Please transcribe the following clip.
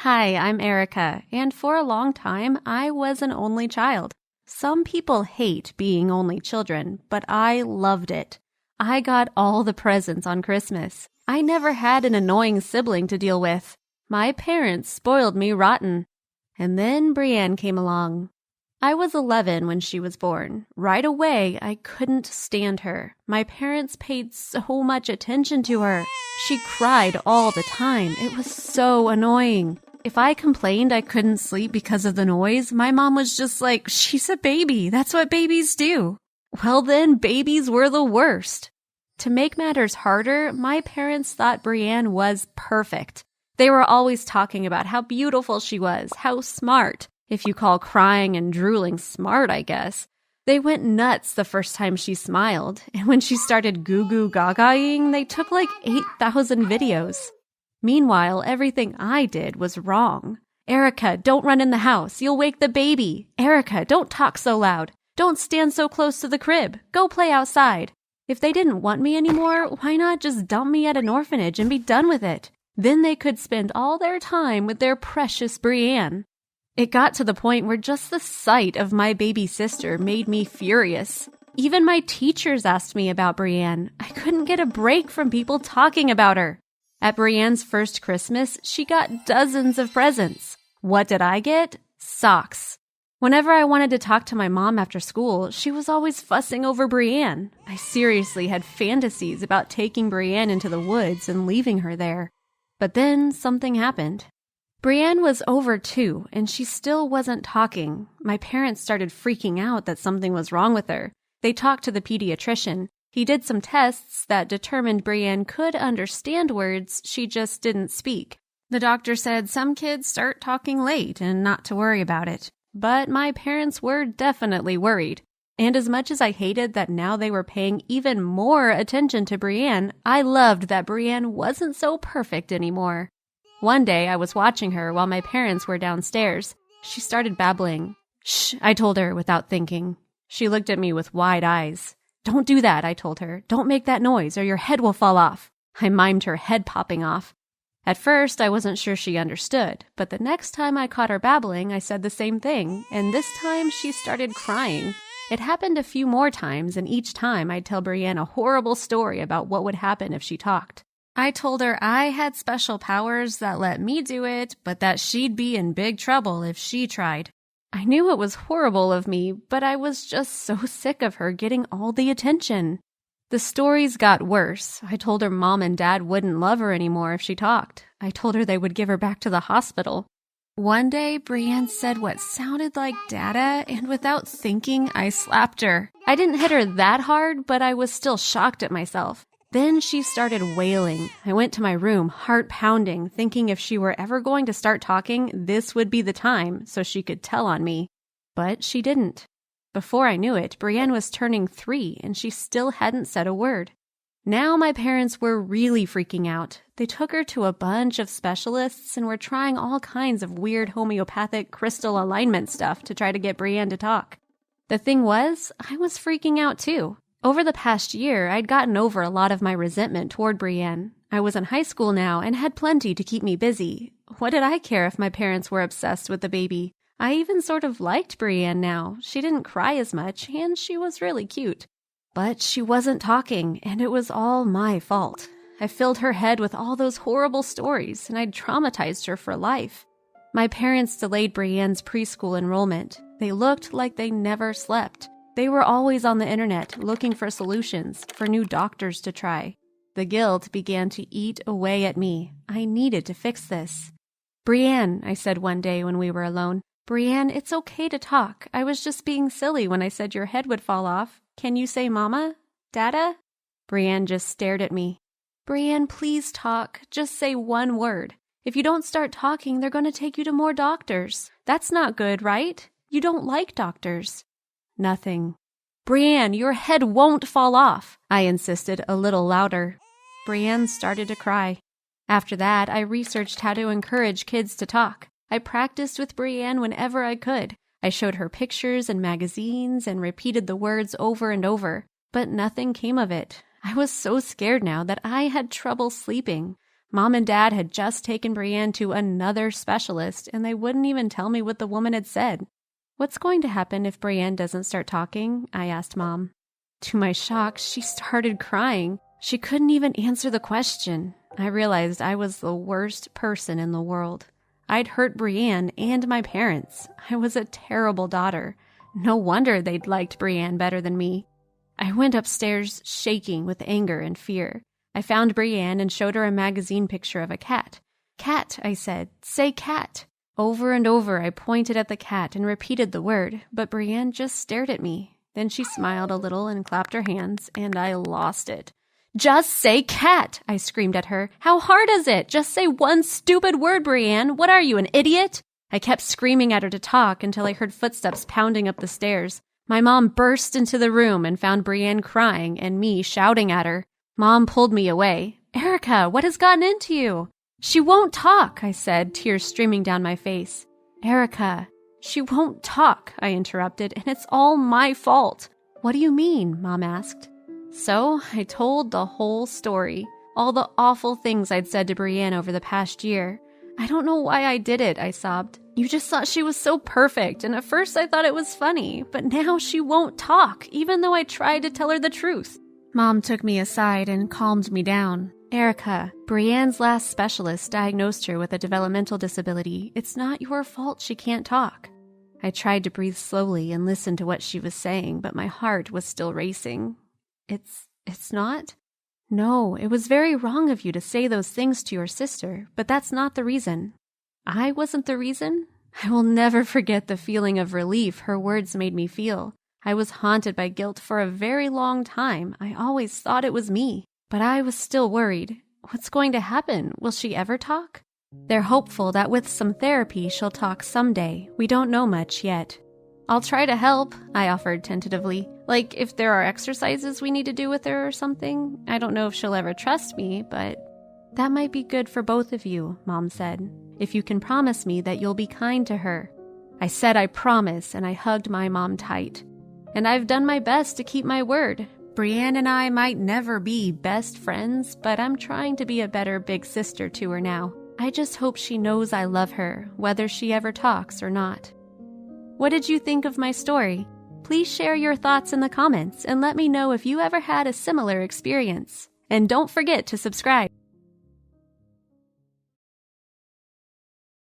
Hi, I'm Erica, and for a long time, I was an only child. Some people hate being only children, but I loved it. I got all the presents on Christmas. I never had an annoying sibling to deal with. My parents spoiled me rotten. And then Brienne came along. I was 11 when she was born. Right away, I couldn't stand her. My parents paid so much attention to her. She cried all the time. It was so annoying. If I complained I couldn't sleep because of the noise, my mom was just like, she's a baby. That's what babies do. Well then, babies were the worst. To make matters harder, my parents thought Brienne was perfect. They were always talking about how beautiful she was, how smart. If you call crying and drooling smart, I guess. They went nuts the first time she smiled, and when she started goo-goo gaga-ing, they took like 8,000 videos. Meanwhile, everything I did was wrong. Erica, don't run in the house. You'll wake the baby. Erica, don't talk so loud. Don't stand so close to the crib. Go play outside. If they didn't want me anymore, why not just dump me at an orphanage and be done with it? Then they could spend all their time with their precious Brienne. It got to the point where just the sight of my baby sister made me furious. Even my teachers asked me about Brienne. I couldn't get a break from people talking about her. At Brienne's first Christmas, she got dozens of presents. What did I get? Socks. Whenever I wanted to talk to my mom after school, she was always fussing over Brienne. I seriously had fantasies about taking Brienne into the woods and leaving her there. But then something happened. Brienne was over 2, and she still wasn't talking. My parents started freaking out that something was wrong with her. They talked to the pediatrician. He did some tests that determined Brienne could understand words, she just didn't speak. The doctor said some kids start talking late and not to worry about it. But my parents were definitely worried. And as much as I hated that now they were paying even more attention to Brienne, I loved that Brienne wasn't so perfect anymore. One day, I was watching her while my parents were downstairs. She started babbling. Shh, I told her without thinking. She looked at me with wide eyes. Don't do that, I told her. Don't make that noise or your head will fall off. I mimed her head popping off. At first, I wasn't sure she understood, but the next time I caught her babbling, I said the same thing, and this time she started crying. It happened a few more times, and each time I'd tell Brienne a horrible story about what would happen if she talked. I told her I had special powers that let me do it, but that she'd be in big trouble if she tried. I knew it was horrible of me, but I was just so sick of her getting all the attention. The stories got worse. I told her Mom and Dad wouldn't love her anymore if she talked. I told her they would give her back to the hospital. One day, Brienne said what sounded like Dada, and without thinking, I slapped her. I didn't hit her that hard, but I was still shocked at myself. Then she started wailing. I went to my room, heart pounding, thinking if she were ever going to start talking, this would be the time so she could tell on me. But she didn't. Before I knew it, Brienne was turning 3 and she still hadn't said a word. Now my parents were really freaking out. They took her to a bunch of specialists and were trying all kinds of weird homeopathic crystal alignment stuff to try to get Brienne to talk. The thing was, I was freaking out too. Over the past year, I'd gotten over a lot of my resentment toward Brienne. I was in high school now and had plenty to keep me busy. What did I care if my parents were obsessed with the baby? I even sort of liked Brienne now. She didn't cry as much, and she was really cute. But she wasn't talking, and it was all my fault. I filled her head with all those horrible stories, and I'd traumatized her for life. My parents delayed Brienne's preschool enrollment. They looked like they never slept. They were always on the internet looking for solutions, for new doctors to try. The guilt began to eat away at me. I needed to fix this. Brienne, I said one day when we were alone, Brienne, it's okay to talk. I was just being silly when I said your head would fall off. Can you say Mama? Dada? Brienne just stared at me. Brienne, please talk. Just say one word. If you don't start talking, they're going to take you to more doctors. That's not good, right? You don't like doctors. Nothing. Brienne, your head won't fall off, I insisted a little louder. Brienne started to cry. After that, I researched how to encourage kids to talk. I practiced with Brienne whenever I could. I showed her pictures and magazines and repeated the words over and over, but nothing came of it. I was so scared now that I had trouble sleeping. Mom and Dad had just taken Brienne to another specialist, and they wouldn't even tell me what the woman had said. "What's going to happen if Brienne doesn't start talking?" I asked Mom. To my shock, she started crying. She couldn't even answer the question. I realized I was the worst person in the world. I'd hurt Brienne and my parents. I was a terrible daughter. No wonder they'd liked Brienne better than me. I went upstairs shaking with anger and fear. I found Brienne and showed her a magazine picture of a cat. "Cat," I said. "Say cat." Over and over I pointed at the cat and repeated the word, but Brienne just stared at me. Then she smiled a little and clapped her hands, and I lost it. "Just say cat!" I screamed at her. "How hard is it? Just say one stupid word, Brienne. What are you, an idiot?" I kept screaming at her to talk until I heard footsteps pounding up the stairs. My mom burst into the room and found Brienne crying and me shouting at her. Mom pulled me away. "Erica, what has gotten into you?" "She won't talk," I said, tears streaming down my face. "Erica, she won't talk," I interrupted, "and it's all my fault." "What do you mean?" Mom asked. So I told the whole story, all the awful things I'd said to Brienne over the past year. "I don't know why I did it," I sobbed. "You just thought she was so perfect, and at first I thought it was funny, but now she won't talk, even though I tried to tell her the truth." Mom took me aside and calmed me down. "Erica, Brienne's last specialist diagnosed her with a developmental disability. It's not your fault she can't talk." I tried to breathe slowly and listen to what she was saying, but my heart was still racing. It's not? No, it was very wrong of you to say those things to your sister, but that's not the reason. I wasn't the reason? I will never forget the feeling of relief her words made me feel. I was haunted by guilt for a very long time. I always thought it was me, but I was still worried. What's going to happen? Will she ever talk? They're hopeful that with some therapy she'll talk someday. We don't know much yet. "I'll try to help," I offered tentatively. "Like if there are exercises we need to do with her or something. I don't know if she'll ever trust me, but..." "That might be good for both of you," Mom said, "if you can promise me that you'll be kind to her." I said I promise, and I hugged my mom tight. And I've done my best to keep my word. Brienne and I might never be best friends, but I'm trying to be a better big sister to her now. I just hope she knows I love her, whether she ever talks or not. What did you think of my story? Please share your thoughts in the comments and let me know if you ever had a similar experience. And don't forget to subscribe.